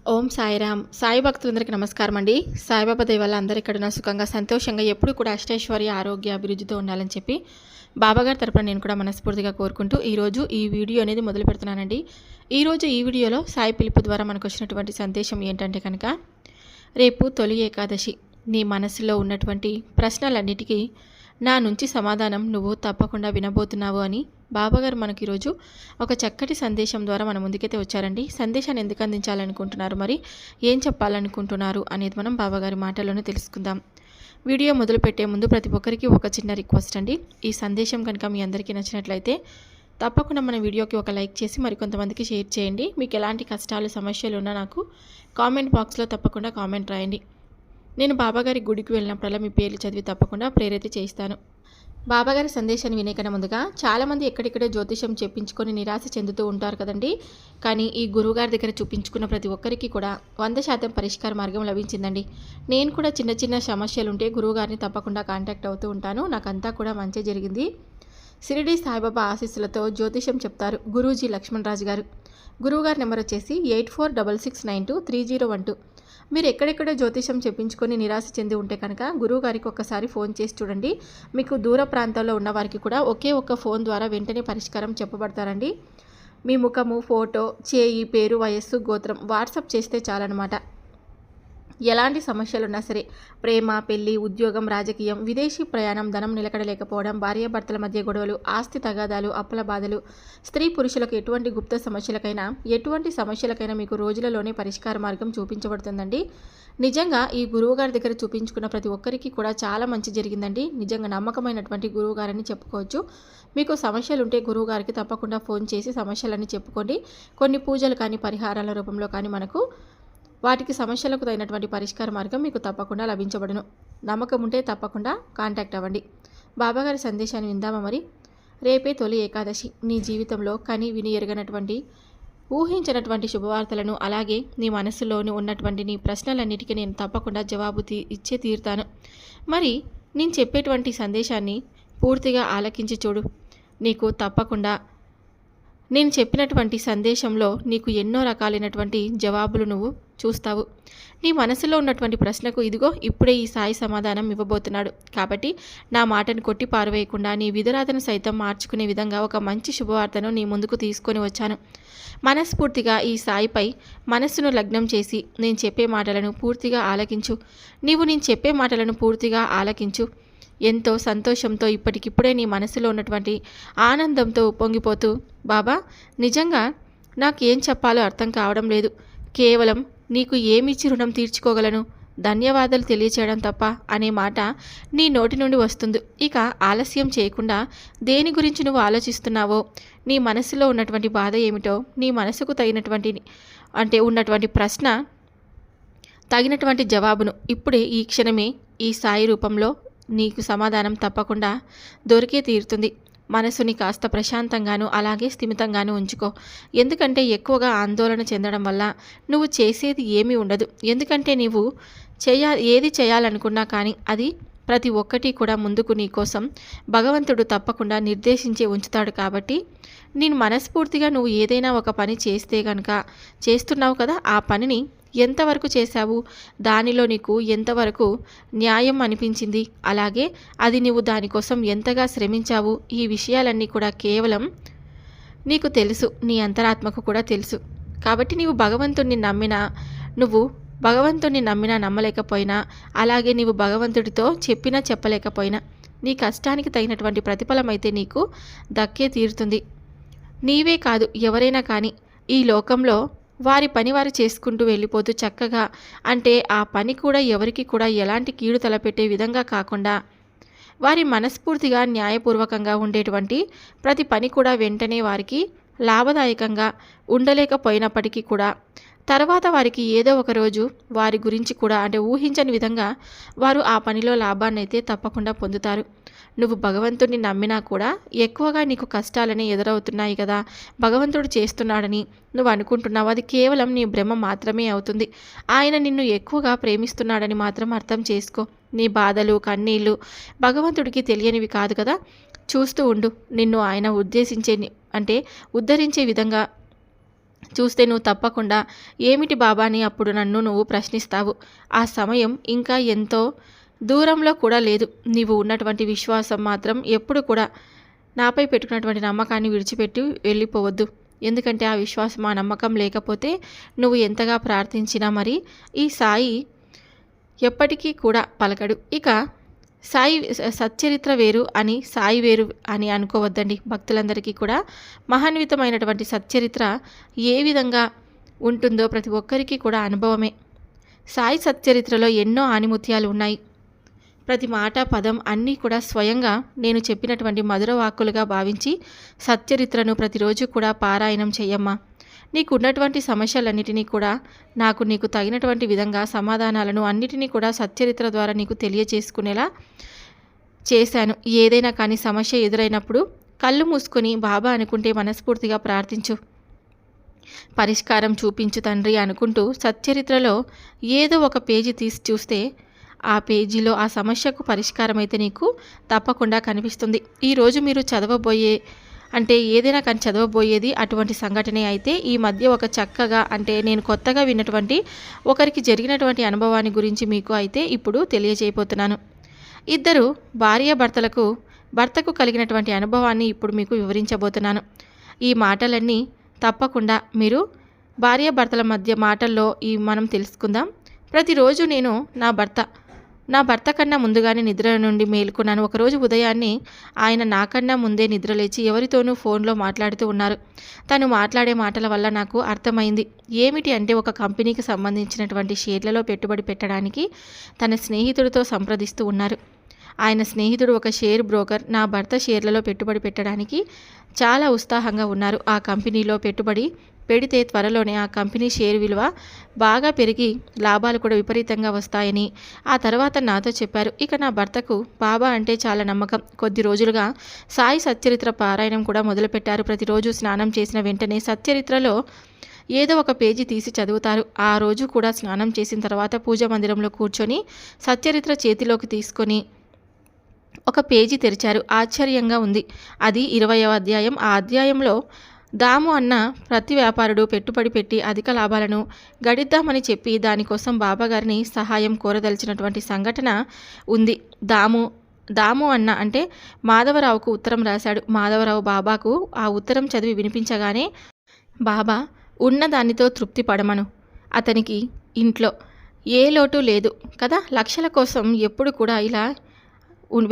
ఓం సాయిరామ్. సాయి భక్తులందరికీ నమస్కారం అండి. సాయిబాబా దయ వల్ల అందరూ ఎక్కడున్నా సుఖంగా, సంతోషంగా ఎప్పుడు కూడా అష్టైశ్వర్య, ఆరోగ్య, అభివృద్ధితో ఉండాలని చెప్పి బాబాగారి తరపున నేను కూడా మనస్ఫూర్తిగా కోరుకుంటూ ఈరోజు ఈ వీడియో అనేది మొదలు పెడుతున్నానండి. ఈరోజు ఈ వీడియోలో సాయి పిలుపు ద్వారా మనకు వచ్చినటువంటి సందేశం ఏంటంటే కనుక, రేపు తొలి ఏకాదశి. నీ మనసులో ఉన్నటువంటి ప్రశ్నలన్నిటికీ నా నుంచి సమాధానం నువ్వు తప్పకుండా వినబోతున్నావు అని బాబాగారు మనకి ఈరోజు ఒక చక్కటి సందేశం ద్వారా మన ముందుకైతే వచ్చారండి. సందేశాన్ని ఎందుకు అందించాలనుకుంటున్నారు, మరి ఏం చెప్పాలనుకుంటున్నారు అనేది మనం బాబాగారి మాటల్లోనే తెలుసుకుందాం. వీడియో మొదలుపెట్టే ముందు ప్రతి ఒక్కరికి ఒక చిన్న రిక్వెస్ట్ అండి. ఈ సందేశం కనుక మీ అందరికీ నచ్చినట్లయితే తప్పకుండా మన వీడియోకి ఒక లైక్ చేసి మరికొంతమందికి షేర్ చేయండి. మీకు ఎలాంటి కష్టాలు, సమస్యలు ఉన్నా నాకు కామెంట్ బాక్స్లో తప్పకుండా కామెంట్ రాయండి. నేను బాబాగారి గుడికి వెళ్ళినప్పుడల్లా మీ పేర్లు చదివి తప్పకుండా ప్రేరేత చేస్తాను. బాబాగారి సందేశాన్ని వినేకన్నా ముందుగా చాలామంది ఎక్కడిక్కడే జ్యోతిషం చెప్పించుకొని నిరాశ చెందుతూ ఉంటారు కదండి. కానీ ఈ గురువుగారి దగ్గర చూపించుకున్న ప్రతి ఒక్కరికి కూడా 100% పరిష్కార మార్గం లభించిందండి. నేను కూడా చిన్న చిన్న సమస్యలుంటే గురువుగారిని తప్పకుండా కాంటాక్ట్ అవుతూ ఉంటాను. నాకంతా కూడా మంచి జరిగింది. షిరిడి సాయిబాబా ఆశీస్సులతో జ్యోతిషం చెప్తారు గురూజీ లక్ష్మణ్ రాజు గారు. గురువుగారి నెంబర్ వచ్చేసి 8466923012. మీరు ఎక్కడెక్కడో జ్యోతిషం చెప్పించుకొని నిరాశ చెంది ఉంటే కనుక గురువుగారికి ఒక్కసారి ఫోన్ చేసి చూడండి. మీకు దూర ప్రాంతాల్లో ఉన్న వారికి కూడా ఒకే ఒక్క ఫోన్ ద్వారా వెంటనే పరిష్కారం చెప్పబడతారండి. మీ ముఖము, ఫోటో, చేయి, పేరు, వయస్సు, గోత్రం వాట్సాప్ చేస్తే చాలన్నమాట. ఎలాంటి సమస్యలున్నా సరే, ప్రేమ, పెళ్లి, ఉద్యోగం, రాజకీయం, విదేశీ ప్రయాణం, ధనం నిలకడలేకపోవడం, భార్యాభర్తల మధ్య గొడవలు, ఆస్తి తగాదాలు, అప్పుల బాధలు, స్త్రీ పురుషులకు ఎటువంటి గుప్త సమస్యలకైనా మీకు రోజులలోనే పరిష్కార మార్గం చూపించబడుతుందండి. నిజంగా ఈ గురువుగారి దగ్గర చూపించుకున్న ప్రతి ఒక్కరికి కూడా చాలా మంచి జరిగిందండి. నిజంగా నమ్మకమైనటువంటి గురువుగారని చెప్పుకోవచ్చు. మీకు సమస్యలుంటే గురువుగారికి తప్పకుండా ఫోన్ చేసి సమస్యలన్నీ చెప్పుకోండి. కొన్ని పూజలు కానీ, పరిహారాల రూపంలో కానీ మనకు వాటికి సమస్యలకు తగినటువంటి పరిష్కార మార్గం మీకు తప్పకుండా లభించబడును. నమ్మకం ఉంటే తప్పకుండా కాంటాక్ట్ అవ్వండి. బాబాగారి సందేశాన్ని విందామా మరి. రేపే తొలి ఏకాదశి. నీ జీవితంలో కని విని ఎరగనటువంటి, ఊహించినటువంటి శుభవార్తలను, అలాగే నీ మనసులోని ఉన్నటువంటి నీ ప్రశ్నలన్నిటికీ నేను తప్పకుండా జవాబు ఇచ్చే తీరుతాను. మరి నేను చెప్పేటువంటి సందేశాన్ని పూర్తిగా ఆలకించి చూడు. నీకు తప్పకుండా నేను చెప్పినటువంటి సందేశంలో నీకు ఎన్నో రకాలైనటువంటి జవాబులు నువ్వు చూస్తావు. నీ మనసులో ఉన్నటువంటి ప్రశ్నకు ఇదిగో ఇప్పుడే ఈ సాయి సమాధానం ఇవ్వబోతున్నాడు. కాబట్టి నా మాటను కొట్టి పారవేయకుండా నీ విధురాతను సైతం మార్చుకునే విధంగా ఒక మంచి శుభవార్తను నీ ముందుకు తీసుకొని వచ్చాను. మనస్ఫూర్తిగా ఈ సాయిపై మనస్సును లగ్నం చేసి నేను చెప్పే మాటలను పూర్తిగా ఆలకించు. నేను చెప్పే మాటలను పూర్తిగా ఆలకించు. ఎంతో సంతోషంతో ఇప్పటికిప్పుడే నీ మనసులో ఉన్నటువంటి ఆనందంతో ఉప్పొంగిపోతూ, బాబా నిజంగా నాకు ఏం చెప్పాలో అర్థం కావడం లేదు. కేవలం నీకు ఏమిచ్చి రుణం తీర్చుకోగలను, ధన్యవాదాలు తెలియచేయడం తప్ప అనే మాట నీ నోటి నుండి వస్తుంది. ఇక ఆలస్యం చేయకుండా దేని గురించి నువ్వు ఆలోచిస్తున్నావో, నీ మనసులో ఉన్నటువంటి బాధ ఏమిటో, నీ మనసుకు ఉన్నటువంటి ప్రశ్న తగినటువంటి జవాబును ఇప్పుడే ఈ క్షణమే ఈ సాయి రూపంలో నీకు సమాధానం తప్పకుండా దొరికే తీరుతుంది. మనసుని కాస్త ప్రశాంతంగాను అలాగే స్థిమితంగాను ఉంచుకో. ఎందుకంటే ఎక్కువగా ఆందోళన చెందడం వల్ల నువ్వు చేసేది ఏమీ ఉండదు. ఎందుకంటే నీవు ఏది చేయాలనుకున్నా కానీ అది ప్రతి ఒక్కటి కూడా ముందుకు నీ కోసం భగవంతుడు తప్పకుండా నిర్దేశించి ఉంచుతాడు. కాబట్టి నేను మనస్ఫూర్తిగా నువ్వు ఏదైనా ఒక పని చేస్తే కనుక చేస్తున్నావు కదా, ఆ పనిని ఎంతవరకు చేశావు, దానిలో నీకు ఎంతవరకు న్యాయం అనిపించింది, అలాగే అది నువ్వు దానికోసం ఎంతగా శ్రమించావు, ఈ విషయాలన్నీ కూడా కేవలం నీకు తెలుసు, నీ అంతరాత్మకు కూడా తెలుసు. కాబట్టి నీవు భగవంతుణ్ణి నమ్మినా నమ్మలేకపోయినా, అలాగే నీవు భగవంతుడితో చెప్పినా చెప్పలేకపోయినా, నీ కష్టానికి తగినటువంటి ప్రతిఫలం అయితే నీకు దక్కే తీరుతుంది. నీవే కాదు, ఎవరైనా కానీ ఈ లోకంలో వారి పని వారు చేసుకుంటూ వెళ్ళిపోతూ చక్కగా, అంటే ఆ పని కూడా ఎవరికి కూడా ఎలాంటి కీడు తలపెట్టే విధంగా కాకుండా వారి మనస్ఫూర్తిగా న్యాయపూర్వకంగా ఉండేటువంటి ప్రతి పని కూడా వెంటనే వారికి లాభదాయకంగా ఉండలేకపోయినప్పటికీ కూడా తర్వాత వారికి ఏదో ఒక రోజు వారి గురించి కూడా అంటే ఊహించని విధంగా వారు ఆ పనిలో లాభాన్ని అయితే తప్పకుండా పొందుతారు. నువ్వు భగవంతుడిని నమ్మినా కూడా ఎక్కువగా నీకు కష్టాలని ఎదురవుతున్నాయి కదా, భగవంతుడు చేస్తున్నాడని నువ్వు అనుకుంటున్నావు. అది కేవలం నీ భ్రమ మాత్రమే అవుతుంది. ఆయన నిన్ను ఎక్కువగా ప్రేమిస్తున్నాడని మాత్రం అర్థం చేసుకో. నీ బాధలు, కన్నీళ్ళు భగవంతుడికి తెలియనివి కాదు కదా. చూస్తూ ఉండు, నిన్ను ఆయన ఉద్ధరించే విధంగా చూస్తే నువ్వు తప్పకుండా ఏమిటి బాబా అని అప్పుడు నన్ను నువ్వు ప్రశ్నిస్తావు. ఆ సమయం ఇంకా ఎంతో దూరంలో కూడా లేదు. నీవు ఉన్నటువంటి విశ్వాసం మాత్రం ఎప్పుడు కూడా నాపై పెట్టుకున్నటువంటి నమ్మకాన్ని విడిచిపెట్టి వెళ్ళిపోవద్దు. ఎందుకంటే ఆ విశ్వాసం ఆ నమ్మకం లేకపోతే నువ్వు ఎంతగా ప్రార్థించినా మరి ఈ సాయి ఎప్పటికీ కూడా పలకడు. ఇక సాయి సచ్చరిత్ర వేరు అని సాయి వేరు అని అనుకోవద్దండి. భక్తులందరికీ కూడా మహాన్వితమైనటువంటి సచ్చరిత్ర ఏ విధంగా ఉంటుందో ప్రతి ఒక్కరికి కూడా అనుభవమే. సాయి సచ్చరిత్రలో ఎన్నో ఆణిముత్యాలు ఉన్నాయి. ప్రతి మాట పదం అన్నీ కూడా స్వయంగా నేను చెప్పినటువంటి మధుర వాక్కులుగా భావించి సచ్చరిత్రను ప్రతిరోజు కూడా పారాయణం చెయ్యమ్మా. నీకున్నటువంటి సమస్యలన్నిటినీ కూడా నీకు తగినటువంటి విధంగా సమాధానాలను అన్నిటినీ కూడా సచ్చరిత్ర ద్వారా నీకు తెలియజేసుకునేలా చేశాను. ఏదైనా కానీ సమస్య ఎదురైనప్పుడు కళ్ళు మూసుకొని బాబా అనుకుంటే మనస్ఫూర్తిగా ప్రార్థించు, పరిష్కారం చూపించు తండ్రి అనుకుంటూ సచ్చరిత్రలో ఏదో ఒక పేజీ తీసి చూస్తే ఆ పేజీలో ఆ సమస్యకు పరిష్కారం అయితే నీకు తప్పకుండా కనిపిస్తుంది. ఈరోజు మీరు చదవబోయే ఏదైనా కానీ చదవబోయేది అటువంటి సంఘటనే అయితే ఈ మధ్య ఒక చక్కగా నేను కొత్తగా విన్నటువంటి ఒకరికి జరిగినటువంటి అనుభవాన్ని గురించి మీకు అయితే ఇప్పుడు తెలియజేయబోతున్నాను. ఇద్దరు భర్తకు కలిగినటువంటి అనుభవాన్ని ఇప్పుడు మీకు వివరించబోతున్నాను. ఈ మాటలన్నీ తప్పకుండా మీరు భార్యాభర్తల మధ్య మాటల్లో మనం తెలుసుకుందాం. ప్రతిరోజు నేను నా భర్త కన్నా ముందుగానే నిద్ర నుండి మేలుకున్నాను. ఒకరోజు ఉదయాన్నే ఆయన నాకన్నా ముందే నిద్రలేచి ఎవరితోనూ ఫోన్లో మాట్లాడుతూ ఉన్నారు. తను మాట్లాడే మాటల వల్ల నాకు అర్థమైంది. ఏమిటి అంటే ఒక కంపెనీకి సంబంధించినటువంటి షేర్లలో పెట్టుబడి పెట్టడానికి తన స్నేహితుడితో సంప్రదిస్తూ ఉన్నారు. ఆయన స్నేహితుడు ఒక షేర్ బ్రోకర్. నా భర్త షేర్లలో పెట్టుబడి పెట్టడానికి చాలా ఉత్సాహంగా ఉన్నారు. ఆ కంపెనీలో పెట్టుబడి పెడితే త్వరలోనే ఆ కంపెనీ షేర్ విలువ బాగా పెరిగి లాభాలు కూడా విపరీతంగా వస్తాయని ఆ తర్వాత నాతో చెప్పారు. ఇక నా భర్తకు బాబా అంటే చాలా నమ్మకం. కొద్ది రోజులుగా సాయి సచ్చరిత్ర పారాయణం కూడా మొదలుపెట్టారు. ప్రతిరోజు స్నానం చేసిన వెంటనే సచ్చరిత్రలో ఏదో ఒక పేజీ తీసి చదువుతారు. ఆ రోజు కూడా స్నానం చేసిన తర్వాత పూజా మందిరంలో కూర్చొని సచ్చరిత్ర చేతిలోకి తీసుకొని ఒక పేజీ తెరిచారు. ఆశ్చర్యంగా ఉంది. అది 20వ అధ్యాయం. ఆ అధ్యాయంలో దాము అన్న ప్రతి వ్యాపారుడు పెట్టుబడి పెట్టి అధిక లాభాలను గడిద్దామని చెప్పి దానికోసం బాబాగారిని సహాయం కోరదలిచినటువంటి సంఘటన ఉంది. దాము అన్న మాధవరావుకు ఉత్తరం రాశాడు. మాధవరావు బాబాకు ఆ ఉత్తరం చదివి వినిపించగానే బాబా ఉన్న దానితో తృప్తి పడమను, అతనికి ఇంట్లో ఏ లోటు లేదు కదా, లక్షల కోసం ఎప్పుడు కూడా ఇలా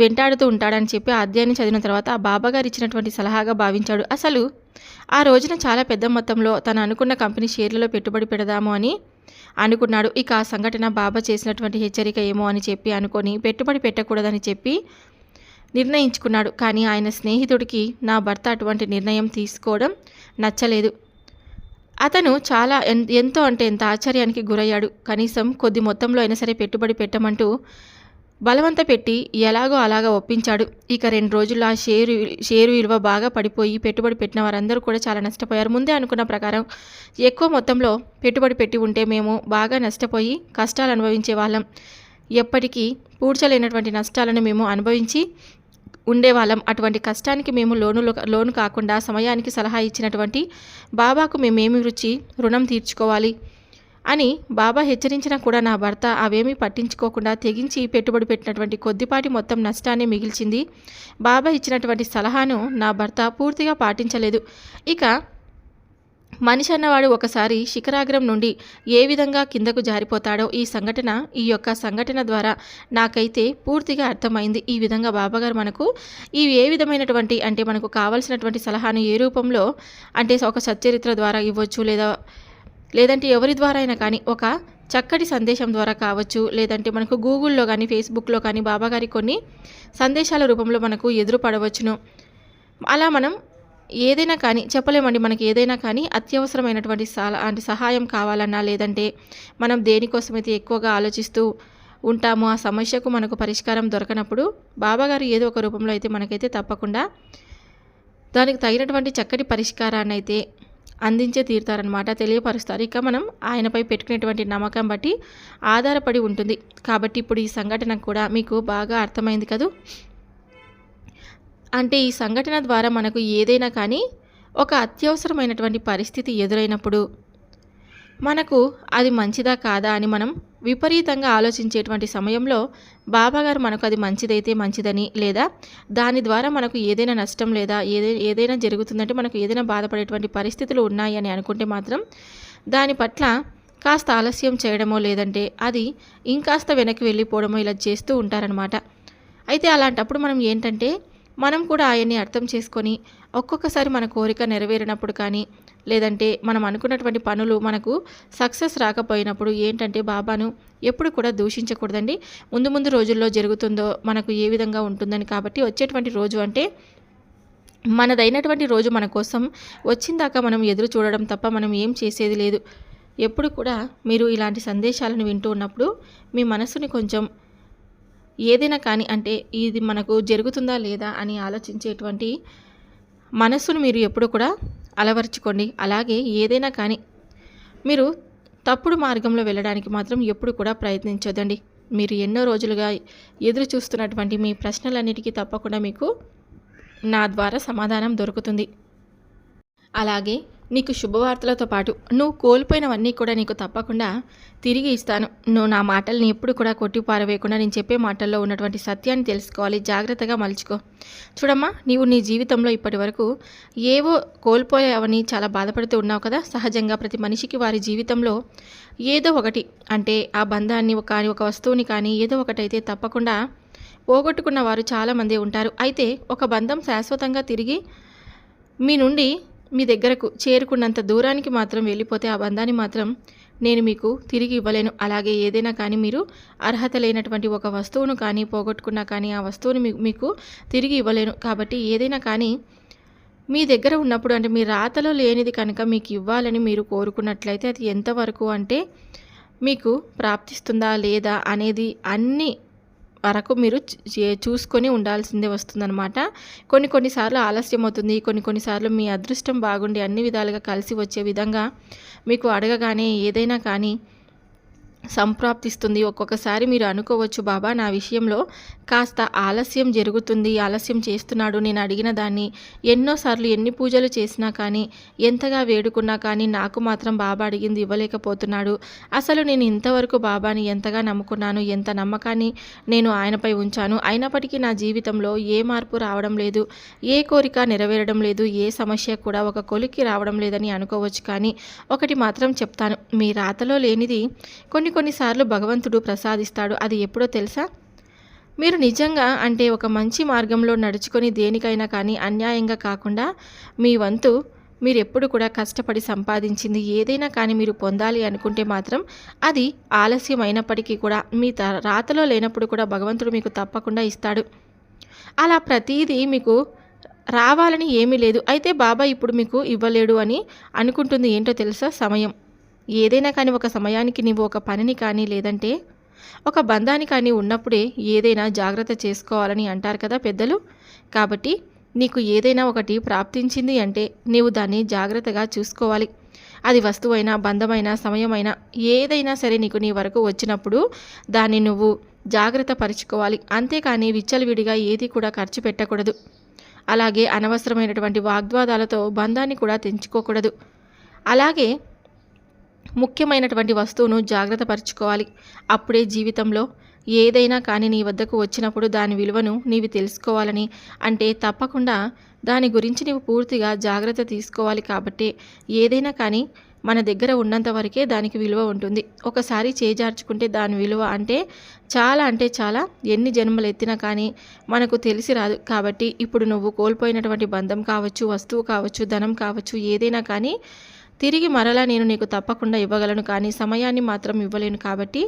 వెంటాడుతూ ఉంటాడని చెప్పి ఆ అధ్యాయాన్ని చదివిన తర్వాత ఆ బాబాగారు ఇచ్చినటువంటి సలహాగా భావించాడు. అసలు ఆ రోజున చాలా పెద్ద మొత్తంలో తను అనుకున్న కంపెనీ షేర్లలో పెట్టుబడి పెడదాము అని అనుకున్నాడు. ఇక ఆ సంఘటన బాబా చేసినటువంటి హెచ్చరిక ఏమో అని చెప్పి అనుకొని పెట్టుబడి పెట్టకూడదని చెప్పి నిర్ణయించుకున్నాడు. కానీ ఆయన స్నేహితుడికి నా భర్త అటువంటి నిర్ణయం తీసుకోవడం నచ్చలేదు. అతను చాలా ఎంతో ఎంత ఆశ్చర్యానికి గురయ్యాడు. కనీసం కొద్ది మొత్తంలో అయినా సరే పెట్టుబడి పెట్టమంటూ బలవంత పెట్టి ఎలాగో అలాగా ఒప్పించాడు. ఇక 2 రోజుల్లో ఆ షేరు విలువ బాగా పడిపోయి పెట్టుబడి పెట్టిన వారందరూ కూడా చాలా నష్టపోయారు. ముందే అనుకున్న ప్రకారం ఎక్కువ మొత్తంలో పెట్టుబడి పెట్టి ఉంటే మేము బాగా నష్టపోయి కష్టాలు అనుభవించే వాళ్ళం. ఎప్పటికీ పూడ్చలేనటువంటి నష్టాలను మేము అనుభవించి ఉండేవాళ్ళం. అటువంటి కష్టానికి మేము లోను కాకుండా సమయానికి సలహా ఇచ్చినటువంటి బాబాకు మేమేమి రుణం తీర్చుకోవాలి అని బాబా హెచ్చరించినా కూడా నా భర్త అవేమీ పట్టించుకోకుండా తెగించి పెట్టుబడి పెట్టినటువంటి కొద్దిపాటి మొత్తం నష్టాన్ని మిగిల్చింది. బాబా ఇచ్చినటువంటి సలహాను నా భర్త పూర్తిగా పాటించలేదు. ఇక మనిషి అన్నవాడు ఒకసారి శిఖరాగ్రం నుండి ఏ విధంగా కిందకు జారిపోతాడో ఈ యొక్క సంఘటన ద్వారా నాకైతే పూర్తిగా అర్థమైంది. ఈ విధంగా బాబాగారు మనకు ఏ విధమైనటువంటి మనకు కావాల్సినటువంటి సలహాను ఏ రూపంలో ఒక సచ్చరిత్ర ద్వారా ఇవ్వచ్చు, లేదంటే ఎవరి ద్వారా అయినా కానీ ఒక చక్కటి సందేశం ద్వారా కావచ్చు, లేదంటే మనకు గూగుల్లో కానీ ఫేస్బుక్లో కానీ బాబాగారి కొన్ని సందేశాల రూపంలో మనకు ఎదురుపడవచ్చును. అలా మనం ఏదైనా కానీ చెప్పలేమండి. మనకి ఏదైనా కానీ అత్యవసరమైనటువంటి సహాయం కావాలన్నా, లేదంటే మనం దేనికోసమైతే ఎక్కువగా ఆలోచిస్తూ ఉంటామో ఆ సమస్యకు మనకు పరిష్కారం దొరకనప్పుడు బాబాగారు ఏదో ఒక రూపంలో అయితే మనకైతే తప్పకుండా దానికి తగినటువంటి చక్కటి పరిష్కారాన్ని అయితే అందించే తీరుతారనమాట, తెలియపరుస్తారు. ఇక మనం ఆయనపై పెట్టుకునేటువంటి నమ్మకం బట్టి ఆధారపడి ఉంటుంది. కాబట్టి ఇప్పుడు ఈ సంఘటన కూడా మీకు బాగా అర్థమైంది కదూ. ఈ సంఘటన ద్వారా మనకు ఏదైనా కానీ ఒక అత్యవసరమైనటువంటి పరిస్థితి ఎదురైనప్పుడు మనకు అది మంచిదా కాదా అని మనం విపరీతంగా ఆలోచించేటువంటి సమయంలో బాబాగారు మనకు అది మంచిదైతే మంచిదని, లేదా దాని ద్వారా మనకు ఏదైనా నష్టం లేదా ఏదైనా జరుగుతుందంటే మనకు ఏదైనా బాధపడేటువంటి పరిస్థితులు ఉన్నాయి అని అనుకుంటే మాత్రం దాని పట్ల కాస్త ఆలస్యం చేయడమో లేదంటే అది ఇంకాస్త వెనక్కి వెళ్ళిపోవడమో ఇలా చేస్తూ ఉంటారనమాట. అయితే అలాంటప్పుడు మనం ఏంటంటే మనం కూడా ఆయన్ని అర్థం చేసుకొని ఒక్కొక్కసారి మన కోరిక నెరవేరినప్పుడు కానీ, లేదంటే మనం అనుకున్నటువంటి పనులు మనకు సక్సెస్ రాకపోయినప్పుడు ఏంటంటే బాబాను ఎప్పుడు కూడా దూషించకూడదండి. ముందు ముందు రోజుల్లో జరుగుతుందో మనకు ఏ విధంగా ఉంటుందని, కాబట్టి వచ్చేటువంటి రోజు అంటే మనదైనటువంటి రోజు మన కోసం వచ్చిందాకా మనం ఎదురు చూడడం తప్ప మనం ఏం చేసేది లేదు. ఎప్పుడు కూడా మీరు ఇలాంటి సందేశాలను వింటూ ఉన్నప్పుడు మీ మనసుని కొంచెం ఏదైనా కానీ అంటే ఇది మనకు జరుగుతుందా లేదా అని ఆలోచించేటువంటి మనస్సును మీరు ఎప్పుడు కూడా అలవర్చుకోండి. అలాగే ఏదైనా కానీ మీరు తప్పుడు మార్గంలో వెళ్ళడానికి మాత్రం ఎప్పుడు కూడా ప్రయత్నించొద్దండి. మీరు ఎన్నో రోజులుగా ఎదురు చూస్తున్నటువంటి మీ ప్రశ్నలన్నిటికీ తప్పకుండా మీకు నా ద్వారా సమాధానం దొరుకుతుంది. అలాగే నీకు శుభవార్తలతో పాటు నువ్వు కోల్పోయినవన్నీ కూడా నీకు తప్పకుండా తిరిగి ఇస్తాను. నువ్వు నా మాటల్ని ఎప్పుడు కూడా కొట్టి పారవేయకుండా నేను చెప్పే మాటల్లో ఉన్నటువంటి సత్యాన్ని తెలుసుకోవాలి, జాగ్రత్తగా మలుచుకో. చూడమ్మా, నీవు నీ జీవితంలో ఇప్పటి వరకు ఏవో కోల్పోయావని చాలా బాధపడుతూ ఉన్నావు కదా. సహజంగా ప్రతి మనిషికి వారి జీవితంలో ఏదో ఒకటి అంటే ఆ బంధాన్ని కానీ ఒక వస్తువుని కానీ ఏదో ఒకటైతే తప్పకుండా పోగొట్టుకున్న వారు చాలామంది ఉంటారు. అయితే ఒక బంధం శాశ్వతంగా తిరిగి మీ నుండి మీ దగ్గరకు చేరుకున్నంత దూరానికి మాత్రం వెళ్ళిపోతే ఆ బంధాన్ని మాత్రం నేను మీకు తిరిగి ఇవ్వలేను. అలాగే ఏదైనా కానీ మీరు అర్హత లేనటువంటి ఒక వస్తువును కానీ పోగొట్టుకున్నా కానీ ఆ వస్తువుని మీకు తిరిగి ఇవ్వలేను. కాబట్టి ఏదైనా కానీ మీ దగ్గర ఉన్నప్పుడు అంటే మీ రాతలో లేనిది కనుక మీకు ఇవ్వాలని మీరు కోరుకున్నట్లయితే అది ఎంతవరకు అంటే మీకు ప్రాప్తిస్తుందా లేదా అనేది అన్ని వరకు మీరు చూసుకొని ఉండాల్సిందే వస్తుందన్నమాట. కొన్నిసార్లు ఆలస్యం అవుతుంది, కొన్నిసార్లు మీ అదృష్టం బాగుండి అన్ని విధాలుగా కలిసి వచ్చే విధంగా మీకు అడగగానే ఏదైనా కానీ సంప్రాప్తిస్తుంది. ఒక్కొక్కసారి మీరు అనుకోవచ్చు, బాబా నా విషయంలో కాస్త ఆలస్యం జరుగుతుంది, ఆలస్యం చేస్తున్నాడు, నేను అడిగిన దాన్ని ఎన్నోసార్లు ఎన్ని పూజలు చేసినా కానీ ఎంతగా వేడుకున్నా కానీ నాకు మాత్రం బాబా అడిగింది ఇవ్వలేకపోతున్నాడు. అసలు నేను ఇంతవరకు బాబాని ఎంతగా నమ్ముకున్నాను, ఎంత నమ్మకాన్ని నేను ఆయనపై ఉంచాను, అయినప్పటికీ నా జీవితంలో ఏ మార్పు రావడం లేదు, ఏ కోరిక నెరవేరడం లేదు, ఏ సమస్య కూడా ఒక కొలిక్కి రావడం లేదని అనుకోవచ్చు. కానీ ఒకటి మాత్రం చెప్తాను, మీ రాతలో లేనిది కొన్నిసార్లు భగవంతుడు ప్రసాదిస్తాడు. అది ఎప్పుడో తెలుసా? మీరు నిజంగా అంటే ఒక మంచి మార్గంలో నడుచుకొని దేనికైనా కానీ అన్యాయంగా కాకుండా మీ వంతు మీరు ఎప్పుడు కూడా కష్టపడి సంపాదించింది ఏదైనా కానీ మీరు పొందాలి అనుకుంటే మాత్రం అది ఆలస్యం అయినప్పటికీ కూడా మీ రాతలో లేనప్పుడు కూడా భగవంతుడు మీకు తప్పకుండా ఇస్తాడు. అలా ప్రతీదీ మీకు రావాలని ఏమీ లేదు. అయితే బాబా ఇప్పుడు మీకు ఇవ్వలేడు అని అనుకుంటుంది ఏంటో తెలుసా? సమయం. ఏదైనా కానీ ఒక సమయానికి నీవు ఒక పనిని కానీ లేదంటే ఒక బంధాన్ని కానీ ఉన్నప్పుడే ఏదైనా జాగ్రత్త చేసుకోవాలని అంటారు కదా పెద్దలు. కాబట్టి నీకు ఏదైనా ఒకటి ప్రాప్తించింది అంటే నీవు దాన్ని జాగ్రత్తగా చూసుకోవాలి. అది వస్తువైనా బంధమైనా సమయమైనా ఏదైనా సరే నీకు నీ వరకు వచ్చినప్పుడు దాన్ని నువ్వు జాగ్రత్త పరుచుకోవాలి. అంతేకాని విచ్చలవిడిగా ఏది కూడా ఖర్చు పెట్టకూడదు. అలాగే అనవసరమైనటువంటి వాగ్వాదాలతో బంధాన్ని కూడా తెంచుకోకూడదు. అలాగే ముఖ్యమైనటువంటి వస్తువును జాగ్రత్త పరుచుకోవాలి. అప్పుడే జీవితంలో ఏదైనా కానీ నీ వద్దకు వచ్చినప్పుడు దాని విలువను నీవు తెలుసుకోవాలని అంటే తప్పకుండా దాని గురించి నీవు పూర్తిగా జాగ్రత్త తీసుకోవాలి. కాబట్టి ఏదైనా కానీ మన దగ్గర ఉన్నంత వరకే దానికి విలువ ఉంటుంది. ఒకసారి చేజార్చుకుంటే దాని విలువ అంటే చాలా ఎన్ని జన్మలు ఎత్తినా కానీ మనకు తెలిసి రాదు. కాబట్టి ఇప్పుడు నువ్వు కోల్పోయినటువంటి బంధం కావచ్చు, వస్తువు కావచ్చు, ధనం కావచ్చు, ఏదైనా కానీ తిరిగి మరలా నేను నీకు తప్పకుండా ఇవ్వగలను, కానీ సమయాన్ని మాత్రం ఇవ్వలేను. కాబట్టి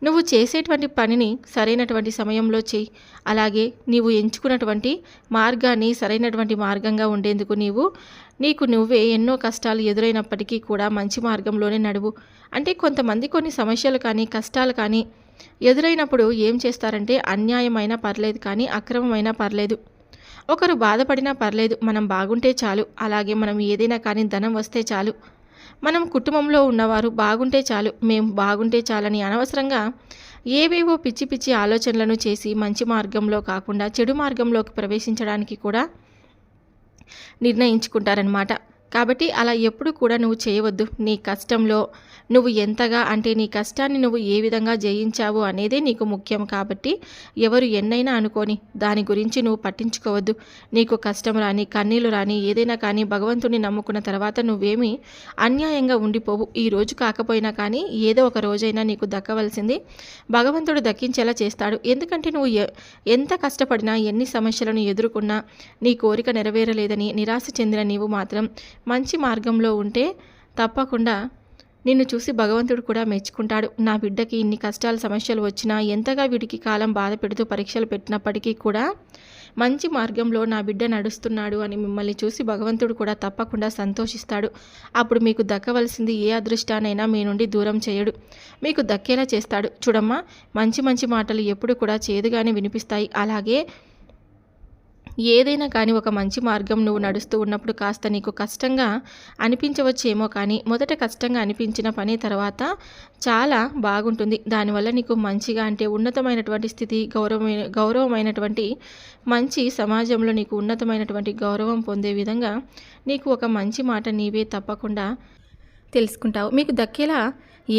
నువ్వు చేసేటువంటి పనిని సరైనటువంటి సమయంలో చేయి. అలాగే నీవు ఎంచుకున్నటువంటి మార్గాన్ని సరైనటువంటి మార్గంగా ఉండేందుకు నీకు నువ్వే ఎన్నో కష్టాలు ఎదురైనప్పటికీ కూడా మంచి మార్గంలోనే నడువు. అంటే కొంతమంది కొన్ని సమస్యలు కానీ కష్టాలు కానీ ఎదురైనప్పుడు ఏం చేస్తారంటే అన్యాయమైనా పర్లేదు కానీ అక్రమమైనా పర్లేదు, ఒకరు బాధపడినా పర్లేదు, మనం బాగుంటే చాలు, అలాగే మనం ఏదైనా కానీ ధనం వస్తే చాలు, మనం కుటుంబంలో ఉన్నవారు బాగుంటే చాలు, మేము బాగుంటే చాలని అనవసరంగా ఏవేవో పిచ్చి పిచ్చి ఆలోచనలను చేసి మంచి మార్గంలో కాకుండా చెడు మార్గంలోకి ప్రవేశించడానికి కూడా నిర్ణయించుకుంటారనమాట. కాబట్టి అలా ఎప్పుడు కూడా నువ్వు చేయవద్దు. నీ కష్టంలో నువ్వు ఎంతగా అంటే నీ కష్టాన్ని నువ్వు ఏ విధంగా జయించావు అనేదే నీకు ముఖ్యం. కాబట్టి ఎవరు ఎన్నైనా అనుకోని దాని గురించి నువ్వు పట్టించుకోవద్దు. నీకు కష్టం రాని, కన్నీళ్ళు రాని, ఏదైనా కానీ భగవంతుని నమ్ముకున్న తర్వాత నువ్వేమీ అన్యాయంగా ఉండిపోవు. ఈ రోజు కాకపోయినా కానీ ఏదో ఒక రోజైనా నీకు దక్కవలసింది భగవంతుడు దక్కించేలా చేస్తాడు. ఎందుకంటే నువ్వు ఎంత కష్టపడినా, ఎన్ని సమస్యలను ఎదుర్కొన్నా నీ కోరిక నెరవేరలేదని నిరాశ చెందిన నీవు మాత్రం మంచి మార్గంలో ఉంటే తప్పకుండా నిన్ను చూసి భగవంతుడు కూడా మెచ్చుకుంటాడు. నా బిడ్డకి ఇన్ని కష్టాలు సమస్యలు వచ్చినా, ఎంతగా వీడికి కాలం బాధ పెడుతూ పరీక్షలు పెట్టినప్పటికీ కూడా మంచి మార్గంలో నా బిడ్డ నడుస్తున్నాడు అని మిమ్మల్ని చూసి భగవంతుడు కూడా తప్పకుండా సంతోషిస్తాడు. అప్పుడు మీకు దక్కవలసింది ఏ అదృష్టానైనా మీ నుండి దూరం చేయడు, మీకు దక్కేలా చేస్తాడు. చూడమ్మా, మంచి మంచి మాటలు ఎప్పుడు కూడా చేదుగానే వినిపిస్తాయి. అలాగే ఏదైనా కానీ ఒక మంచి మార్గం నువ్వు నడుస్తూ ఉన్నప్పుడు కాస్త నీకు కష్టంగా అనిపించవచ్చేమో, కానీ మొదట కష్టంగా అనిపించిన పని తర్వాత చాలా బాగుంటుంది. దానివల్ల నీకు మంచిగా అంటే ఉన్నతమైనటువంటి స్థితి, గౌరవమైనటువంటి మంచి సమాజంలో నీకు ఉన్నతమైనటువంటి గౌరవం పొందే విధంగా నీకు ఒక మంచి మాట నీవే తప్పకుండా తెలుసుకుంటావు. మీకు దక్కేలా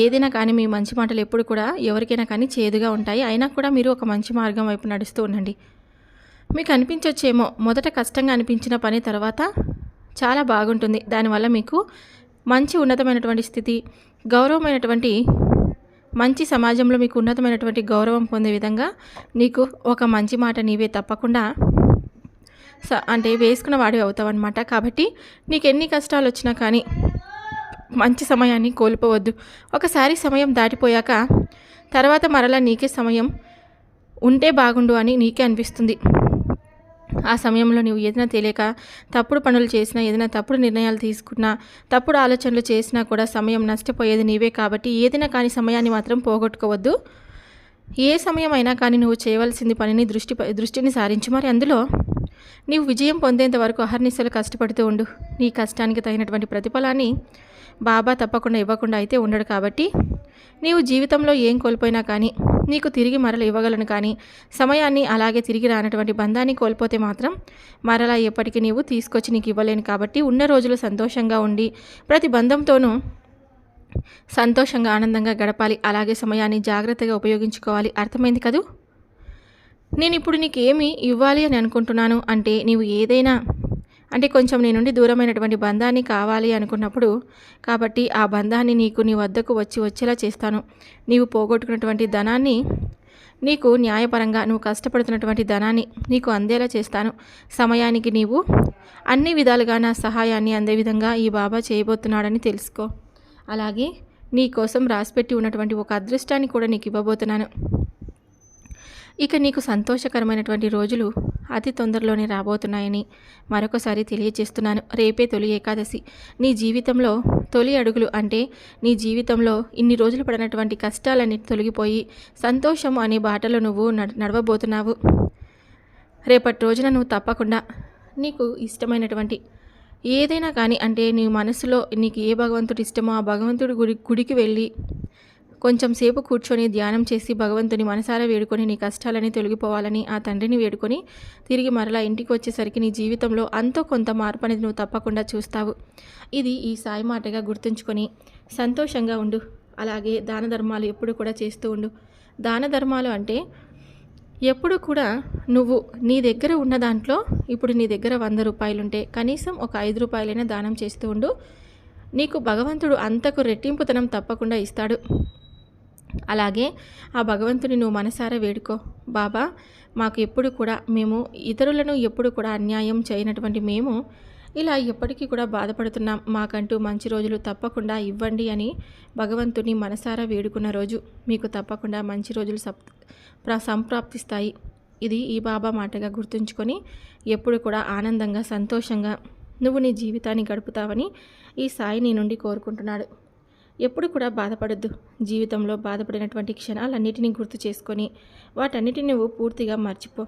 ఏదైనా కానీ మీ మంచి మాటలు ఎప్పుడు కూడా ఎవరికైనా కానీ చేదుగా ఉంటాయి. అయినా కూడా మీరు ఒక మంచి మార్గం వైపు నడుస్తూ ఉండండి. మీకు అనిపించవచ్చేమో, మొదట కష్టంగా అనిపించిన పని తర్వాత చాలా బాగుంటుంది. దానివల్ల మీకు మంచి ఉన్నతమైనటువంటి స్థితి, గౌరవమైనటువంటి మంచి సమాజంలో మీకు ఉన్నతమైనటువంటి గౌరవం పొందే విధంగా నీకు ఒక మంచి మాట నీవే తప్పకుండా అంటే వేసుకున్న వాడివి అవుతావు అనమాట. కాబట్టి నీకు ఎన్ని కష్టాలు వచ్చినా కానీ మంచి సమయాన్ని కోల్పోవద్దు. ఒకసారి సమయం దాటిపోయాక తర్వాత మరలా నీకే సమయం ఉంటే బాగుండు అని నీకే అనిపిస్తుంది. ఆ సమయంలో నువ్వు ఏదైనా తెలియక తప్పుడు పనులు చేసినా, ఏదైనా తప్పుడు నిర్ణయాలు తీసుకున్నా, తప్పుడు ఆలోచనలు చేసినా కూడా సమయం నష్టపోయేది నీవే. కాబట్టి ఏదైనా కానీ సమయాన్ని మాత్రం పోగొట్టుకోవద్దు. ఏ సమయం అయినా కానీ నువ్వు చేయవలసింది పనిని దృష్టిని సారించు. మరి అందులో నీవు విజయం పొందేంత వరకు అహర్నిశలు కష్టపడుతూ ఉండు. నీ కష్టానికి తగినటువంటి ప్రతిఫలాన్ని బాబా తప్పకుండా ఇవ్వకుండా అయితే ఉండడు. కాబట్టి నీవు జీవితంలో ఏం కోల్పోయినా కానీ నీకు తిరిగి మరల ఇవ్వగలను, కానీ సమయాన్ని అలాగే తిరిగి రానటువంటి బంధాన్ని కోల్పోతే మాత్రం మరలా ఎప్పటికీ నీవు తీసుకొచ్చి నీకు ఇవ్వలేను. కాబట్టి ఉన్న రోజులు సంతోషంగా ఉండి ప్రతి బంధంతోనూ సంతోషంగా ఆనందంగా గడపాలి. అలాగే సమయాన్ని జాగ్రత్తగా ఉపయోగించుకోవాలి. అర్థమైంది కదూ? నేను ఇప్పుడు నీకు ఏమి ఇవ్వాలి అని అనుకుంటున్నాను అంటే, నీవు ఏదైనా అంటే కొంచెం నీ నుండి దూరమైనటువంటి బంధాన్ని కావాలి అనుకున్నప్పుడు, కాబట్టి ఆ బంధాన్ని నీకు నీ వద్దకు వచ్చేలా చేస్తాను. నీవు పోగొట్టుకున్నటువంటి ధనాన్ని నీకు న్యాయపరంగా నువ్వు కష్టపడుతున్నటువంటి ధనాన్ని నీకు అందేలా చేస్తాను. సమయానికి నీవు అన్ని విధాలుగా నా సహాయాన్ని అందే విధంగా ఈ బాబా చేయబోతున్నాడని తెలుసుకో. అలాగే నీ కోసం రాసిపెట్టి ఉన్నటువంటి ఒక అదృష్టాన్ని కూడా నీకు ఇవ్వబోతున్నాను. ఇక నీకు సంతోషకరమైనటువంటి రోజులు అతి తొందరలోనే రాబోతున్నాయని మరొకసారి తెలియజేస్తున్నాను. రేపే తొలి ఏకాదశి. నీ జీవితంలో తొలి అడుగులు అంటే నీ జీవితంలో ఇన్ని రోజులు పడినటువంటి కష్టాలన్నీ తొలగిపోయి సంతోషం అనే బాటలో నువ్వు నడవబోతున్నావు. రేపటి రోజున నువ్వు తప్పకుండా నీకు ఇష్టమైనటువంటి ఏదైనా కానీ అంటే నీ మనసులో నీకు ఏ భగవంతుడు ఇష్టమో ఆ భగవంతుడి గుడికి వెళ్ళి కొంచెం సేపు కూర్చొని ధ్యానం చేసి భగవంతుని మనసారా వేడుకొని నీ కష్టాలని తొలగిపోవాలని ఆ తండ్రిని వేడుకొని తిరిగి మరలా ఇంటికి వచ్చేసరికి నీ జీవితంలో అంతో కొంత మార్పు అనేది నువ్వు తప్పకుండా చూస్తావు. ఇది ఈ సాయి మాటగా గుర్తుంచుకొని సంతోషంగా ఉండు. అలాగే దాన ధర్మాలు ఎప్పుడు కూడా చేస్తూ ఉండు. దాన ధర్మాలు అంటే ఎప్పుడు కూడా నువ్వు నీ దగ్గర ఉన్న దాంట్లో ఇప్పుడు నీ దగ్గర 100 రూపాయలుంటే కనీసం ఒక 5 రూపాయలైనా దానం చేస్తూ ఉండు. నీకు భగవంతుడు అంతకు రెట్టింపుతనం తప్పకుండా ఇస్తాడు. అలాగే ఆ భగవంతుని నువ్వు మనసారా వేడుకో. బాబా, మాకు ఎప్పుడు కూడా మేము ఇతరులను ఎప్పుడు కూడా అన్యాయం చేయనటువంటి మేము ఇలా ఎప్పటికీ కూడా బాధపడుతున్నాం, మాకంటూ మంచి రోజులు తప్పకుండా ఇవ్వండి అని భగవంతుని మనసారా వేడుకున్న రోజు మీకు తప్పకుండా మంచి రోజులు సంప్రాప్తిస్తాయి. ఇది ఈ బాబా మాటగా గుర్తుంచుకొని ఎప్పుడు కూడా ఆనందంగా సంతోషంగా నువ్వు నీ జీవితాన్ని గడుపుతావని ఈ సాయి నీ నుండి కోరుకుంటున్నాడు. ఎప్పుడు కూడా బాధపడద్దు. జీవితంలో బాధపడినటువంటి క్షణాలన్నిటినీ గుర్తు చేసుకొని వాటన్నిటిని నువ్వు పూర్తిగా మర్చిపో.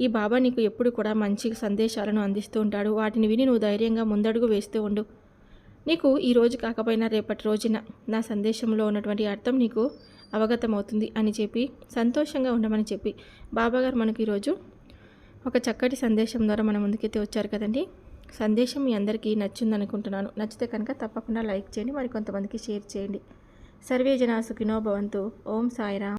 ఈ బాబా నీకు ఎప్పుడు కూడా మంచి సందేశాలను అందిస్తూ ఉంటాడు. వాటిని విని నువ్వు ధైర్యంగా ముందడుగు వేస్తూ ఉండు. నీకు ఈ రోజు కాకపోయినా రేపటి రోజున నా సందేశంలో ఉన్నటువంటి అర్థం నీకు అవగతమవుతుంది అని చెప్పి సంతోషంగా ఉండమని చెప్పి బాబాగారు మనకు ఈరోజు ఒక చక్కటి సందేశం ద్వారా మన ముందుకైతే వచ్చారు కదండి. సందేశం మీ అందరికీ నచ్చిందనుకుంటున్నాను. నచ్చితే కనుక తప్పకుండా లైక్ చేయండి, మరి కొంతమందికి షేర్ చేయండి. సర్వే జనా సుఖినో భవంతు. ఓం సాయిరామ్.